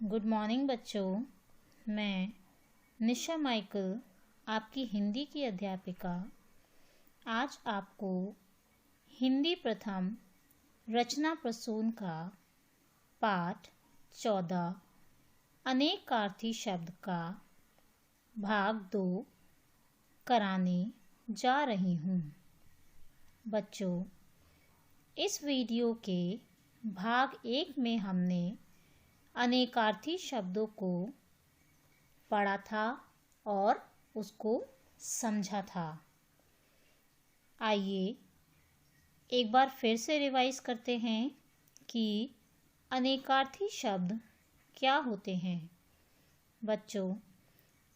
Good morning बच्चों। मैं निशा Michael, आपकी हिंदी की अध्यापिका, आज आपको हिंदी प्रथम रचना प्रसून का पाठ 14 अनेकार्थी शब्द का भाग 2 कराने जा रही हूँ। बच्चों, इस वीडियो के भाग 1 में हमने अनेकार्थी शब्दों को पढ़ा था और उसको समझा था। आइए एक बार फिर से रिवाइज करते हैं कि अनेकार्थी शब्द क्या होते हैं। बच्चों,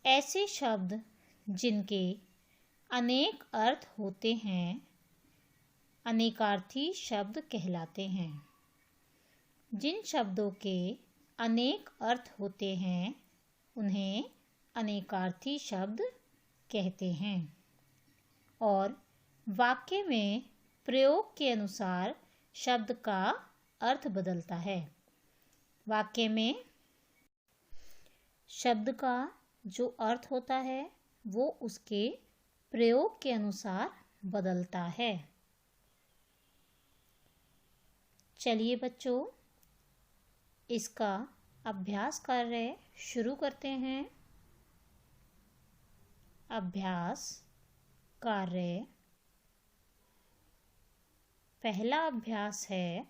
ऐसे शब्द जिनके अनेक अर्थ होते हैं अनेकार्थी शब्द कहलाते हैं। जिन शब्दों के अनेक अर्थ होते हैं उन्हें अनेकार्थी शब्द कहते हैं और वाक्य में प्रयोग के अनुसार शब्द का अर्थ बदलता है। वाक्य में शब्द का जो अर्थ होता है वो उसके प्रयोग के अनुसार बदलता है। चलिए बच्चों, इसका अभ्यास कार्य शुरू करते हैं। अभ्यास कार्य। पहला अभ्यास है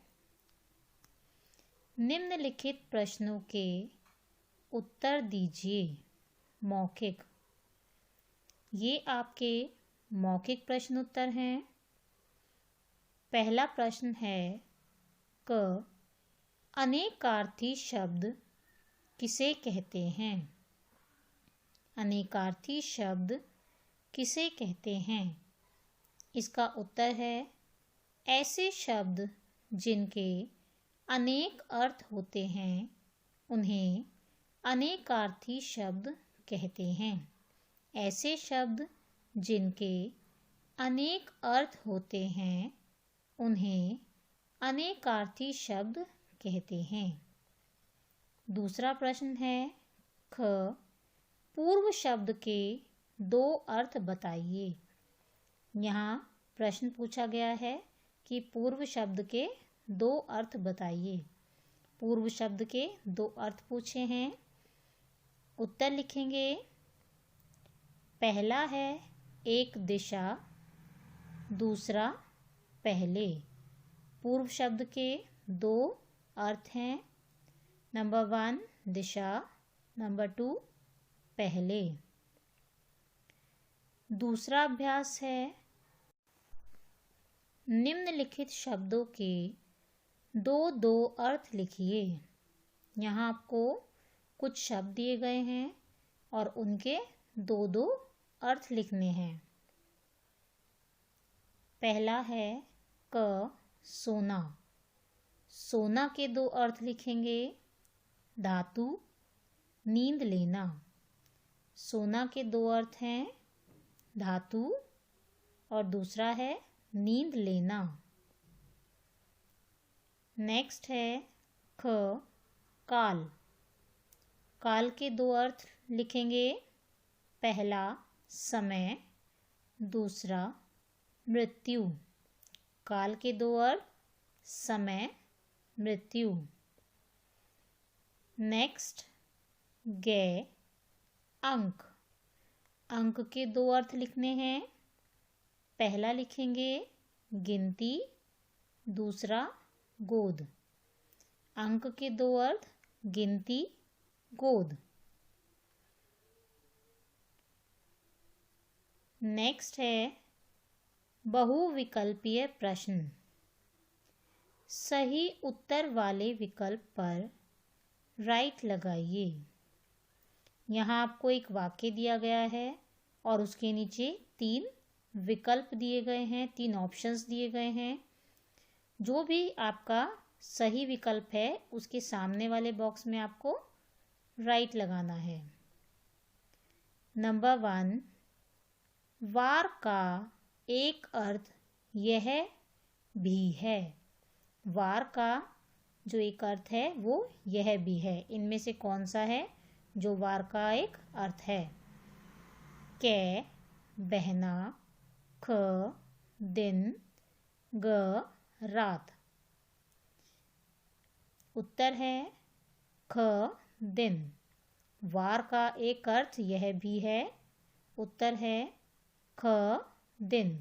निम्नलिखित प्रश्नों के उत्तर दीजिए। मौखिक। ये आपके मौखिक प्रश्न उत्तर हैं। पहला प्रश्न है क अनेकार्थी शब्द किसे कहते हैं? अनेकार्थी शब्द किसे कहते हैं? इसका उत्तर है ऐसे शब्द जिनके अनेक अर्थ होते हैं उन्हें अनेकार्थी शब्द कहते हैं। ऐसे शब्द जिनके अनेक अर्थ होते हैं उन्हें अनेकार्थी शब्द कहते हैं। दूसरा प्रश्न है ख पूर्व शब्द के 2 अर्थ बताइए। यहाँ प्रश्न पूछा गया है कि पूर्व शब्द के 2 अर्थ बताइए। पूर्व शब्द के 2 अर्थ पूछे हैं। उत्तर लिखेंगे। पहला है एक दिशा, दूसरा पहले। पूर्व शब्द के 2 अर्थ हैं। नंबर 1 दिशा, नंबर 2 पहले। दूसरा अभ्यास है निम्नलिखित शब्दों के 2 अर्थ लिखिए। यहाँ आपको कुछ शब्द दिए गए हैं और उनके 2 अर्थ लिखने हैं। पहला है क सोना। सोना के 2 अर्थ लिखेंगे। धातु, नींद लेना। सोना के 2 अर्थ हैं धातु और दूसरा है नींद लेना। नेक्स्ट है ख काल। काल के 2 अर्थ लिखेंगे। पहला समय, दूसरा मृत्यु। काल के 2 अर्थ समय, मृत्यु। नेक्स्ट गे अंक। अंक के 2 अर्थ लिखने हैं। पहला लिखेंगे गिनती, दूसरा गोद। अंक के 2 अर्थ गिनती, गोद। नेक्स्ट है बहुविकल्पीय प्रश्न। सही उत्तर वाले विकल्प पर राइट लगाइए। यहाँ आपको एक वाक्य दिया गया है और उसके नीचे 3 विकल्प दिए गए हैं, 3 ऑप्शंस दिए गए हैं। जो भी आपका सही विकल्प है उसके सामने वाले बॉक्स में आपको राइट लगाना है। नंबर 1 वार का एक अर्थ यह भी है। वार का जो एक अर्थ है वो यह भी है। इनमें से कौन सा है जो वार का एक अर्थ है? कै, बहना, ख, दिन, ग, रात। उत्तर है ख, दिन। वार का एक अर्थ यह भी है। उत्तर है ख, दिन।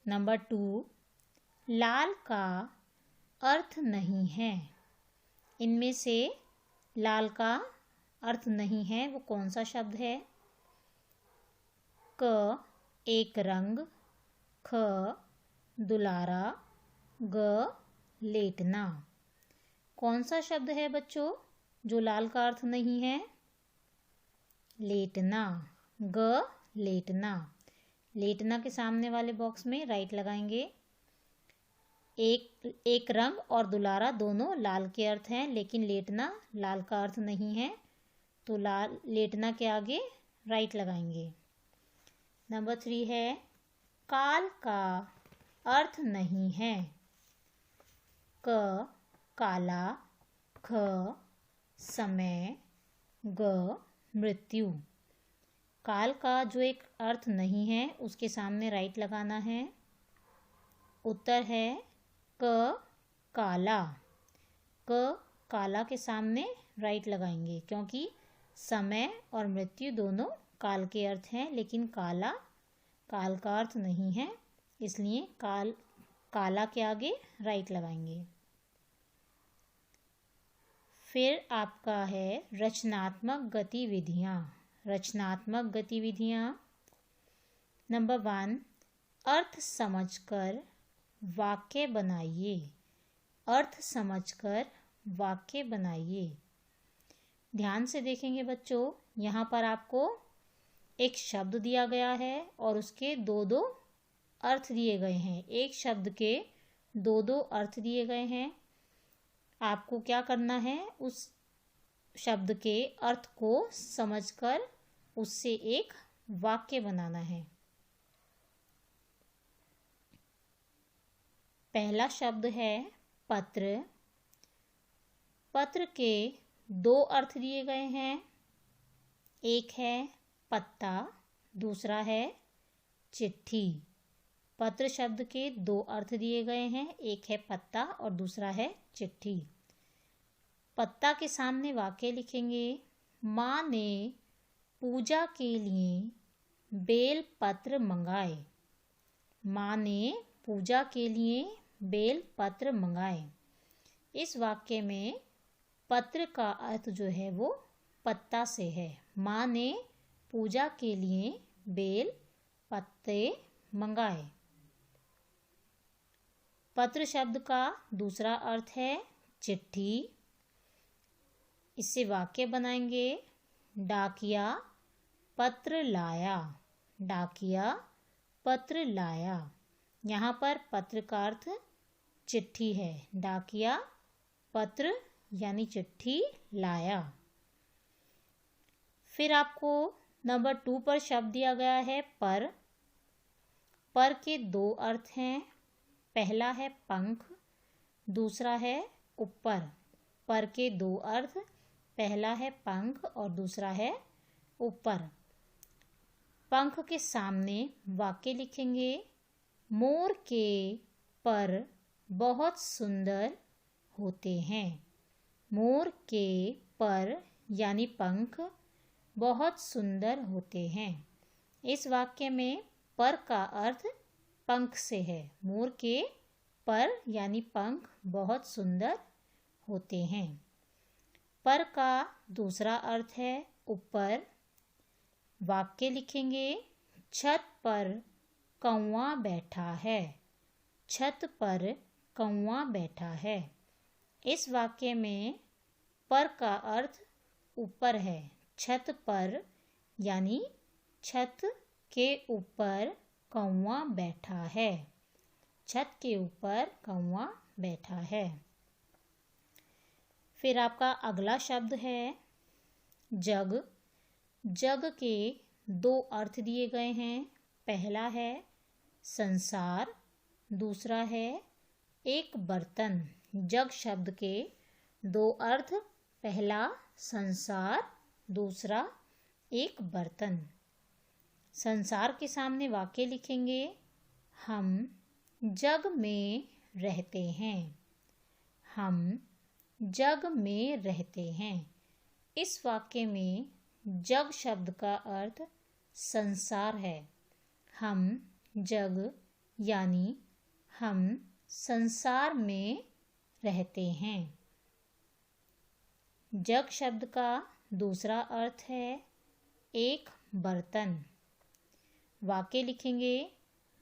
नंबर 2, लाल का अर्थ नहीं है। इनमें से लाल का अर्थ नहीं है वो कौन सा शब्द है? क, एक रंग, ख, दुलारा, ग, लेटना। कौन सा शब्द है बच्चों जो लाल का अर्थ नहीं है? लेटना, ग, लेटना। लेटना के सामने वाले बॉक्स में राइट लगाएंगे। एक रंग और दुलारा दोनों लाल के अर्थ हैं, लेकिन लेटना लाल का अर्थ नहीं है, तो लाल लेटना के आगे राइट लगाएंगे। नंबर 3 है काल का अर्थ नहीं है। क, काला, ख, समय, ग, मृत्यु। काल का जो एक अर्थ नहीं है उसके सामने राइट लगाना है। उत्तर है क, काला। क, काला के सामने राइट लगाएंगे क्योंकि समय और मृत्यु दोनों काल के अर्थ हैं, लेकिन काला काल का अर्थ नहीं है, इसलिए काला के आगे राइट लगाएंगे। फिर आपका है रचनात्मक गतिविधियाँ। रचनात्मक गतिविधियाँ। नंबर 1, अर्थ समझकर वाक्य बनाइए। अर्थ समझकर वाक्य बनाइए। ध्यान से देखेंगे बच्चों, यहाँ पर आपको एक शब्द दिया गया है और उसके दो अर्थ दिए गए हैं। एक शब्द के दो अर्थ दिए गए हैं। आपको क्या करना है? उस शब्द के अर्थ को समझकर उससे एक वाक्य बनाना है। पहला शब्द है पत्र। पत्र के दो अर्थ दिए गए हैं। एक है पत्ता, दूसरा है चिट्ठी। पत्र शब्द के दो अर्थ दिए गए हैं, एक है पत्ता और दूसरा है चिट्ठी। पत्ता के सामने वाक्य लिखेंगे। माँ ने पूजा के लिए बेल पत्र मंगाए। माँ ने पूजा के लिए बेल पत्र मंगाए। इस वाक्य में पत्र का अर्थ जो है वो पत्ता से है। माँ ने पूजा के लिए बेल पत्ते मंगाए। पत्र शब्द का दूसरा अर्थ है चिट्ठी। इससे वाक्य बनाएंगे। डाकिया पत्र लाया। डाकिया पत्र लाया। यहाँ पर पत्र का अर्थ चिट्ठी है। डाकिया पत्र यानी चिट्ठी लाया। फिर आपको नंबर 2 पर शब्द दिया गया है पर। पर के दो अर्थ हैं। पहला है पंख, दूसरा है ऊपर। पर के दो अर्थ, पहला है पंख और दूसरा है ऊपर। पंख के सामने वाक्य लिखेंगे। मोर के पर बहुत सुंदर होते हैं। मोर के पर यानी पंख बहुत सुंदर होते हैं। इस वाक्य में पर का अर्थ पंख से है। मोर के पर यानी पंख बहुत सुंदर होते हैं। पर का दूसरा अर्थ है ऊपर। वाक्य लिखेंगे। छत पर कौवा बैठा है। छत पर कौवा बैठा है। इस वाक्य में पर का अर्थ ऊपर है। छत पर यानी छत के ऊपर कौवा बैठा है। छत के ऊपर कौवा बैठा है। फिर आपका अगला शब्द है जग। जग के दो अर्थ दिए गए हैं। पहला है संसार, दूसरा है एक बर्तन। जग शब्द के दो अर्थ, पहला संसार, दूसरा एक बर्तन। संसार के सामने वाक्य लिखेंगे, हम जग में रहते हैं। हम जग में रहते हैं। इस वाक्य में जग शब्द का अर्थ संसार है। हम जग यानी हम संसार में रहते हैं। जग शब्द का दूसरा अर्थ है एक बर्तन। वाक्य लिखेंगे,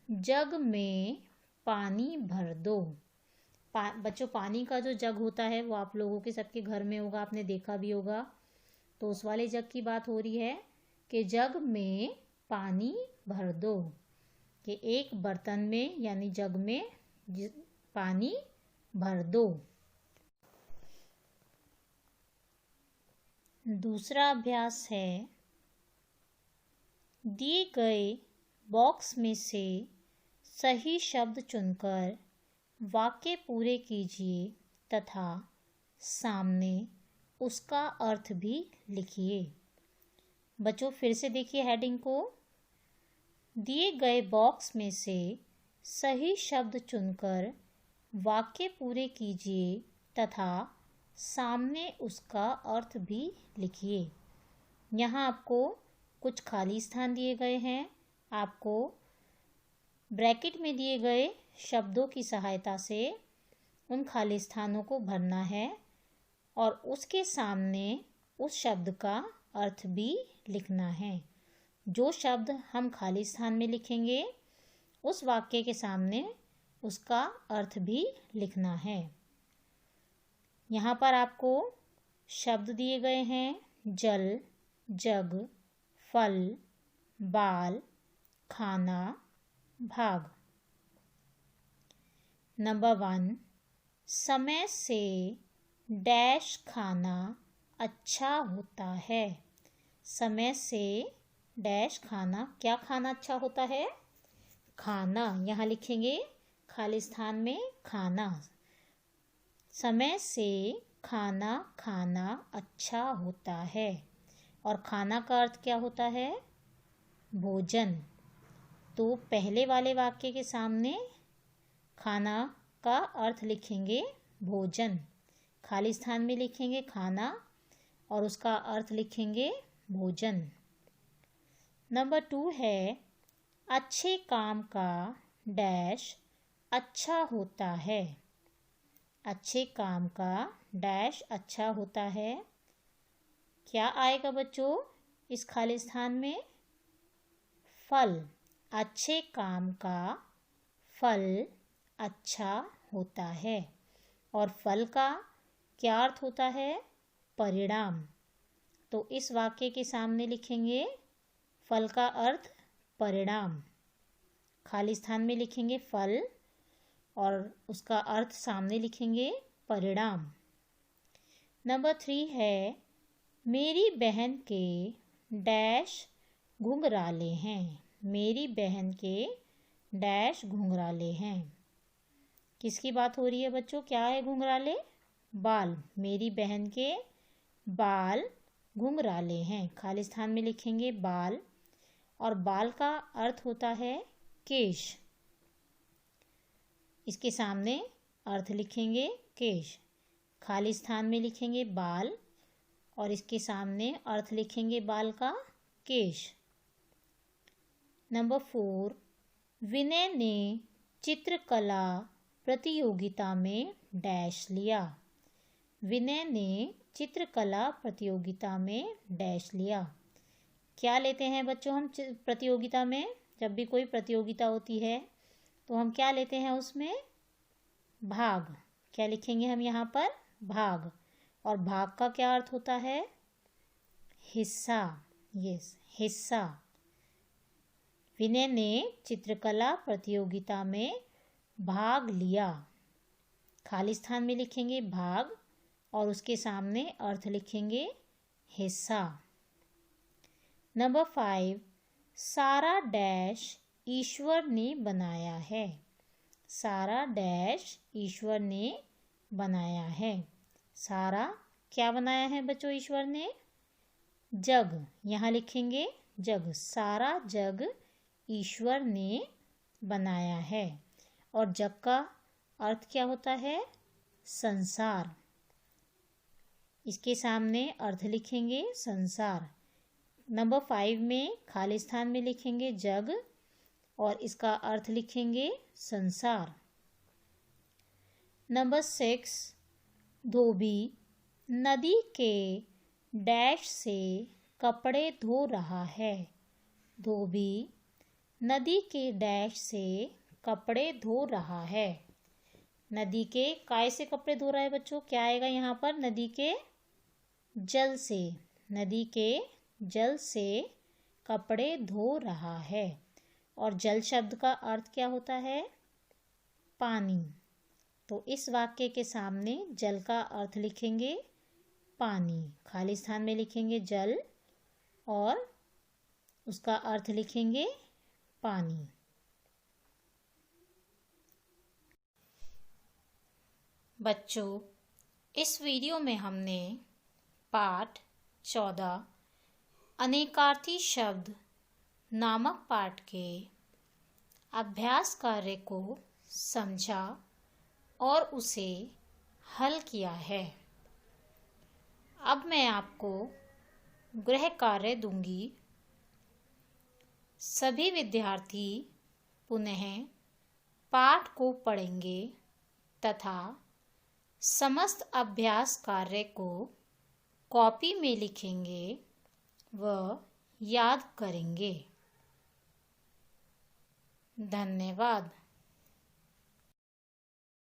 जग में पानी भर दो। बच्चों, पानी का जो जग होता है वो आप लोगों के सबके घर में होगा, आपने देखा भी होगा। तो उस वाले जग की बात हो रही है कि जग में पानी भर दो, कि एक बर्तन में यानी जग में पानी भर दो। दूसरा अभ्यास है, दिए गए बॉक्स में से सही शब्द चुनकर वाक्य पूरे कीजिए तथा सामने उसका अर्थ भी लिखिए। बच्चों, फिर से देखिए हेडिंग को। दिए गए बॉक्स में से सही शब्द चुनकर वाक्य पूरे कीजिए तथा सामने उसका अर्थ भी लिखिए। यहाँ आपको कुछ खाली स्थान दिए गए हैं। आपको ब्रैकेट में दिए गए शब्दों की सहायता से उन खाली स्थानों को भरना है और उसके सामने उस शब्द का अर्थ भी लिखना है। जो शब्द हम खाली स्थान में लिखेंगे उस वाक्य के सामने उसका अर्थ भी लिखना है। यहाँ पर आपको शब्द दिए गए हैं, जल, जग, फल, बाल, खाना, भाग। नंबर 1, समय से डैश खाना अच्छा होता है। समय से डैश खाना, क्या खाना अच्छा होता है? खाना। यहाँ लिखेंगे खाली स्थान में खाना। समय से खाना खाना अच्छा होता है। और खाना का अर्थ क्या होता है? भोजन। तो पहले वाले वाक्य के सामने खाना का अर्थ लिखेंगे भोजन। खाली स्थान में लिखेंगे खाना और उसका अर्थ लिखेंगे भोजन। नंबर 2 है, अच्छे काम का डैश अच्छा होता है। अच्छे काम का डैश अच्छा होता है। क्या आएगा बच्चों इस खाली स्थान में? फल। अच्छे काम का फल अच्छा होता है। और फल का क्या अर्थ होता है? परिणाम। तो इस वाक्य के सामने लिखेंगे फल का अर्थ परिणाम। खाली स्थान में लिखेंगे फल और उसका अर्थ सामने लिखेंगे परिणाम। नंबर 3 है, मेरी बहन के डैश घुंघराले हैं। मेरी बहन के डैश घुंघराले हैं। किसकी बात हो रही है बच्चों? क्या है घुंघराले? बाल। मेरी बहन के बाल घुंघराले हैं। खाली स्थान में लिखेंगे बाल और बाल का अर्थ होता है केश। इसके सामने अर्थ लिखेंगे केश। खाली स्थान में लिखेंगे बाल और इसके सामने अर्थ लिखेंगे बाल का केश। नंबर 4, विनय ने चित्रकला प्रतियोगिता में डैश लिया। विनय ने चित्रकला प्रतियोगिता में डैश लिया। क्या लेते हैं बच्चों हम प्रतियोगिता में? जब भी कोई प्रतियोगिता होती है तो हम क्या लेते हैं उसमें? भाग। क्या लिखेंगे हम यहाँ पर? भाग। और भाग का क्या अर्थ होता है? हिस्सा। यस, हिस्सा। विनय ने चित्रकला प्रतियोगिता में भाग लिया। खाली स्थान में लिखेंगे भाग और उसके सामने अर्थ लिखेंगे हिस्सा। नंबर 5, सारा डैश ईश्वर ने बनाया है। सारा डैश ईश्वर ने बनाया है। सारा क्या बनाया है बच्चों ईश्वर ने? जग, यहाँ लिखेंगे जग, सारा जग ईश्वर ने बनाया है। और जग का अर्थ क्या होता है? संसार। इसके सामने अर्थ लिखेंगे संसार। नंबर 5 में खाली स्थान में लिखेंगे जग और इसका अर्थ लिखेंगे संसार। नंबर 6, धोबी नदी के डैश से कपड़े धो रहा है। धोबी नदी के डैश से कपड़े धो रहा है। नदी के काय से कपड़े धो रहा है बच्चों? क्या आएगा यहाँ पर? नदी के जल से। नदी के जल से कपड़े धो रहा है। और जल शब्द का अर्थ क्या होता है? पानी। तो इस वाक्य के सामने जल का अर्थ लिखेंगे पानी। खाली स्थान में लिखेंगे जल और उसका अर्थ लिखेंगे पानी। बच्चों, इस वीडियो में हमने पाठ 14 अनेकार्थी शब्द नामक पाठ के अभ्यास कार्य को समझा और उसे हल किया है। अब मैं आपको गृह कार्य दूंगी। सभी विद्यार्थी पुनः पाठ को पढ़ेंगे तथा समस्त अभ्यास कार्य को कॉपी में लिखेंगे व याद करेंगे। धन्यवाद।